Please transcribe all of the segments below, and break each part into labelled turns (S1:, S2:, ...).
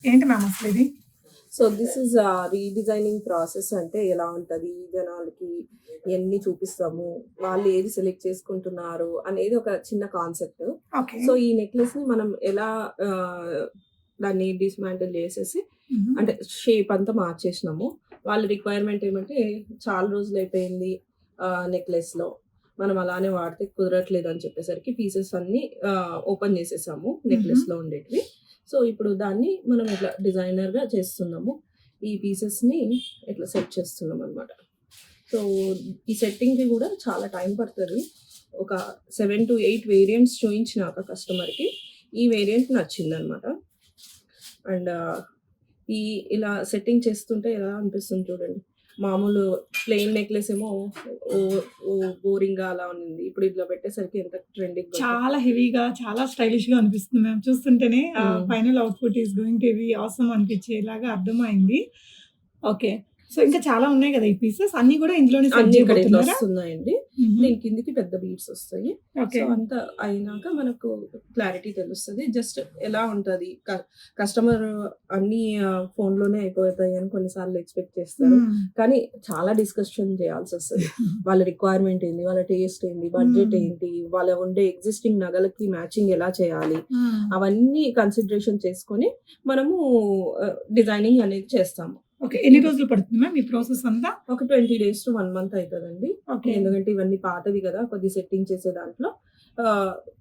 S1: ఏంటి మ్యామ్ అసలు ఇది?
S2: So this is redesigning process అంటే ఎలా ఉంటది? జనాలకి ఎన్ని చూపిస్తాము, వాళ్ళు ఏది సెలెక్ట్ చేసుకుంటున్నారు అనేది ఒక చిన్న కాన్సెప్ట్.
S1: ఓకే.
S2: సో ఈ నెక్లెస్‌ని మనం ఎలా దాన్ని డిస్మాంటిల్ చేసేసి
S1: హుహు.
S2: అంటే షేప్ అంతా మార్చేసినాము. వాళ్ళ రిక్వైర్మెంట్ ఏమంటే చాలా రోజులయిపోయింది నెక్లెస్‌లో. మనం అలానే వాడితే కుదరట్లేదు అని చెప్పేసరికి పీసెస్ అన్నీ ఓపెన్ చేసేసాము
S1: హుహు.
S2: నెక్లెస్‌లో ఉండేటివి. సో ఇప్పుడు దాన్ని మనం ఇట్లా డిజైనర్‌గా చేస్తున్నాము. ఈ పీసెస్‌ని ఇట్లా సెట్ చేస్తున్నామనమాట. సో ఈ సెట్టింగ్‌కి గూడా చాలా టైం పడతది. ఒక 7-8 వేరియంట్స్ చూయించినాక కస్టమర్‌కి ఈ వేరియంట్ నచ్చిందనమాట. అండ్ ఈ ఇలా సెట్టింగ్ చేస్తుంటే ఎలా అనిపిస్తుంది చూడండి. మామూలు ప్లెయిన్ నెక్లెస్ ఏమో ఓ ఓ బోరింగ్‌గా అలా ఉంది. ఇప్పుడు ఇట్లా పెట్టేసరికి ఎంత ట్రెండింగ్‌గా
S1: చాలా హెవీగా, చాలా స్టైలిష్‌గా అనిపిస్తుంది మ్యామ్. చూస్తుంటేనే
S2: hmm.
S1: Final output is going to be awesome అనిపించేలాగా అర్థమైంది. ఓకే. సో, ఇంకా చాలా ఉన్నాయి గదా! ఈ పీసెస్ అన్నీ గూడా ఇందులోనే సెట్
S2: అన్నీ ఇక్కడ ఇట్లా
S1: చేయబోతున్నారా?
S2: వస్తున్నాయండి.
S1: హుహు.
S2: దీని కిందకి పెద్ద బీడ్స్ వస్తాయి.
S1: ఓకే.
S2: సో, అంతా అయినాక మనకు క్లారిటీ తెలుస్తది. జస్ట్ ఎలా ఉంటది కస్టమర్ అన్నీ ఫోన్‌లోనే అయిపోతాయి అని కొన్నిసార్లు ఎక్స్‌పెక్ట్ చేస్తారు.
S1: హ్మ్.
S2: కానీ చాలా డిస్కషన్ చేయాల్సొస్తది. వాళ్ళ రిక్వైర్మెంట్ ఏంది? వాళ్ళ టేస్ట్ ఏంది? బడ్జెట్
S1: హ్మ్.
S2: ఏంటి? వాళ్ళ ఉండే ఎగ్జిస్టింగ్ నగలకి మ్యాచింగ్ ఎలా చేయాలి?
S1: హ్మ్.
S2: అవన్నీ కన్సిడరేషన్ చేసుకొని మనము డిజైనింగ్ అనేది చేస్తాము.
S1: ఓకే. ఎన్ని రోజులు పడుతుంది మ్యామ్ ఈ ప్రాసెస్ అంతా?
S2: ఒక 20 డేస్ టు 1 మంత్ అయితదండి.
S1: ఓకే.
S2: ఎందుకంటే ఇవన్నీ పాతవి గదా! కొద్దిగా సెట్టింగ్ చేసే దాంట్లో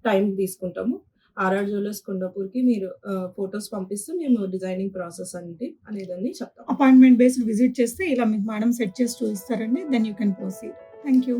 S2: టైం తీసుకుంటాము. ఆర్ఆర్ జ్యువెల్లర్స్ కొండాపూర్‌కి మీరు ఫోటోస్ పంపిస్తే మేము డిజైనింగ్ ప్రాసెస్ అనేదాన్ని చెప్తాం.
S1: అపాయింట్‌మెంట్ బేస్డ్ విజిట్ చేస్తే ఇలా మీకు మేడం సెట్ చేసి చూపిస్తారండి. Then you can proceed. Thank you.